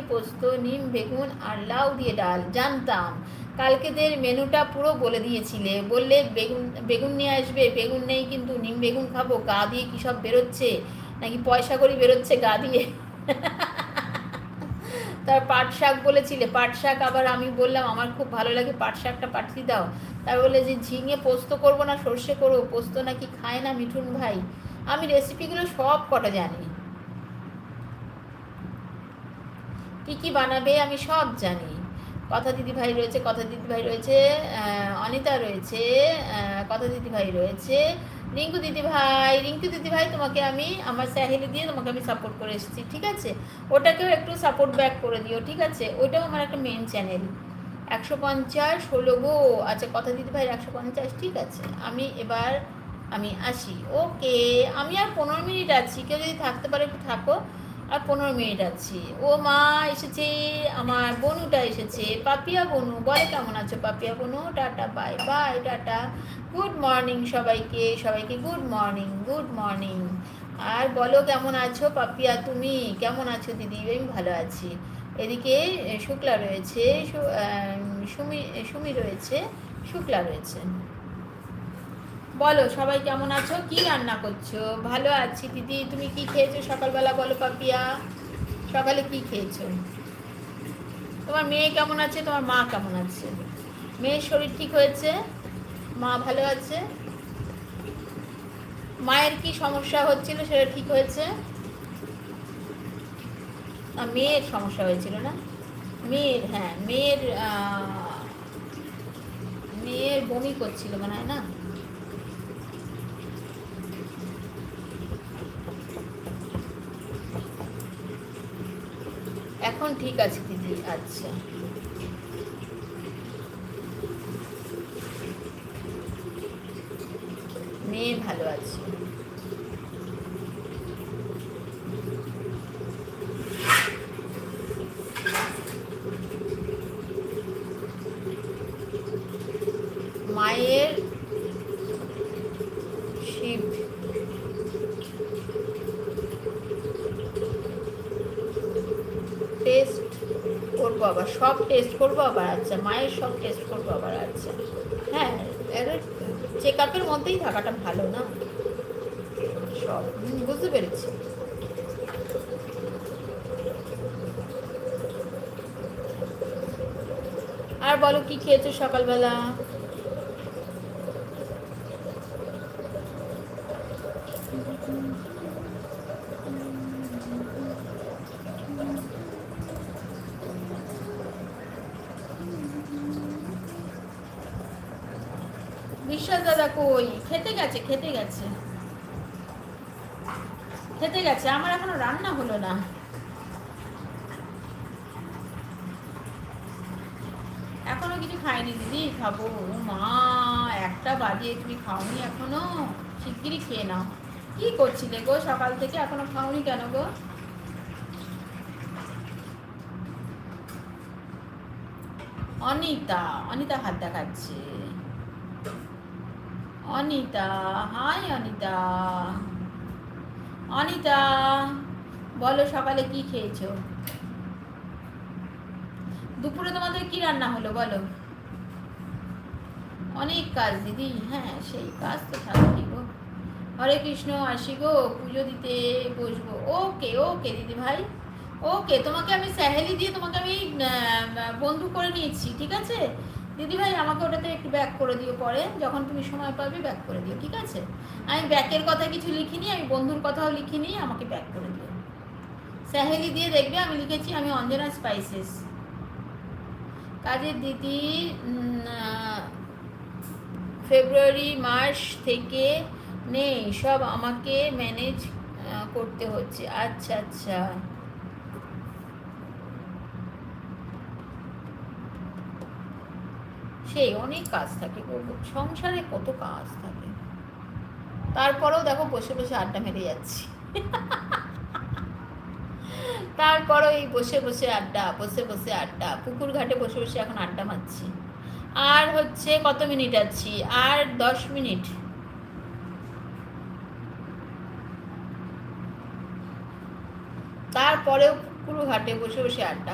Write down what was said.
পোস্ত, নিম বেগুন আর লাউ দিয়ে ডাল। জানতাম। কালকেদের মেনুটা পুরো বলে দিয়েছিলে। বললে বেগুন বেগুন নিয়ে আসবে, বেগুন নেই কিন্তু নিম বেগুন খাবো। গা দিয়ে কী সব বেরোচ্ছে, নাকি পয়সা করি বেরোচ্ছে গা দিয়ে। তার পাট শাক বলেছিলে, পাট শাক আবার আমি বললাম আমার খুব ভালো লাগে, পাট শাকটা পাঠিয়ে দাও। তার বলে যে ঝিঙে পোস্ত করবো না সর্ষে করবো, পোস্ত নাকি খায় না মিঠুন ভাই। আমি রেসিপিগুলো সব কটা জানি, কী কী বানাবে আমি সব জানি। কথা দিদিভাই রয়েছে, কথা দিদিভাই রয়েছে, অনিতা রয়েছে, কথা দিদিভাই রয়েছে, রিঙ্কু দিদিভাই। রিঙ্কু দিদিভাই তোমাকে আমি আমার স্যাহেলি দিয়ে তোমাকে আমি সাপোর্ট করে এসেছি, ঠিক আছে? ওটাকেও একটু সাপোর্ট ব্যাক করে দিও, ঠিক আছে? ওইটাও আমার একটা মেন চ্যানেল। 150 হলো গো। আচ্ছা, কথা দিদিভাই 150, ঠিক আছে। আমি আসি, ওকে। আমি আর 15 মিনিট আছি, কেউ যদি থাকতে পারে একটু থাকো। আর 15 মিনিট আছি। ও মা এসেছে, আমার বনুটা এসেছে, পাপিয়া বনু। বলে কেমন আছো পাপিয়া বনু? Tata, bye bye, tata. Good morning সবাইকে, সবাইকে গুড মর্নিং, গুড মর্নিং। আর বলো কেমন আছো পাপিয়া, তুমি কেমন আছো দিদি? আমি ভালো আছি। এদিকে শুক্লা রয়েছে, সুমি রয়েছে, শুক্লা রয়েছে। বলো সবাই কেমন আছো, কি রান্না করছো? ভালো আছি দিদি, তুমি কি খেয়েছো সকালবেলা বলো পাপিয়া? সকালে কি খেয়েছো? তোমার মেয়ে কেমন আছে, তোমার মা কেমন আছে? মেয়ের শরীর ঠিক হয়েছে, মা ভালো আছে। মায়ের কি সমস্যা হচ্ছিল সেটা ঠিক হয়েছে? মেয়ের সমস্যা হয়েছিল না? মেয়ের, হ্যাঁ মেয়ের মেয়ের বমি করছিল মনে হয় না? এখন ঠিক আছে দিদি, আচ্ছা। মেয়ে ভালো আছে। মায়ের শিব টেস্ট করবো আবার, সব টেস্ট করবো আবার, আচ্ছা মায়ের সব টেস্ট করবো আবার, আচ্ছা। হ্যাঁ, চেক আপের মধ্যেই থাকাটা ভালো না? সব বুঝতে পেরেছি। আর বলো কি খেয়েছো সকালবেলা? বিশ্বাস দাদা কই? খেতে গেছে, খেতে গেছে, খেতে গেছে। আমার এখনো রান্না হলো না। এখনো কিছু খাইনি দিদি, খাবো। মা 1টা বাজে, তুমি খাওনি এখনো? শিগগিরই খেয়ে নাও। কি করছিলে গো সকাল থেকে, এখনো খাওনি কেন গো? অনিতা, অনিতা হাত দেখাচ্ছে। অনিতা, হাই অনিতা। অনিতা বলো সকালে কি খেয়েছো? দুপুরে তোমাদের কি রান্না হলো বলো? অনেক কাজ দিদি, হ্যাঁ সেই কাজ তো থাকবে গো। হরে কৃষ্ণ, আসি গো, পুজো দিতে বসবো। ওকে ওকে দিদি ভাই, ওকে। তোমাকে আমি স্যাহেলি দিয়ে তোমাকে আমি বন্ধু করে নিয়েছি, ঠিক আছে দিদি ভাই? আমাকে ওটাতে একটু ব্যাক করে দিও পরে, যখন তুমি সময় পাবে ব্যাক করে দিও, ঠিক আছে? আমি ব্যাকের কথা কিছু লিখিনি, আমি বন্ধুর কথাও লিখিনি, আমাকে ব্যাক করে দিও। স্যাহেলি দিয়ে দেখবে আমি লিখেছি, আমি অঞ্জনা স্পাইসেস। কাজের দিদি ফেব্রুয়ারি মাস থেকে নেই, সব আমাকে ম্যানেজ করতে হচ্ছে। আচ্ছা আচ্ছা, সেই অনেক কাজ থাকে, সংসারে কত কাজ থাকে। তারপরেও দেখো বসে বসে আড্ডা মেরে যাচ্ছি। তারপরও এই বসে বসে আড্ডা, বসে বসে আড্ডা, পুকুর ঘাটে বসে বসে এখন আড্ডা মারছি। আর হচ্ছে কত মিনিট আছি? আর 10 মিনিট। তারপরেও পুকুর ঘাটে বসে বসে আড্ডা।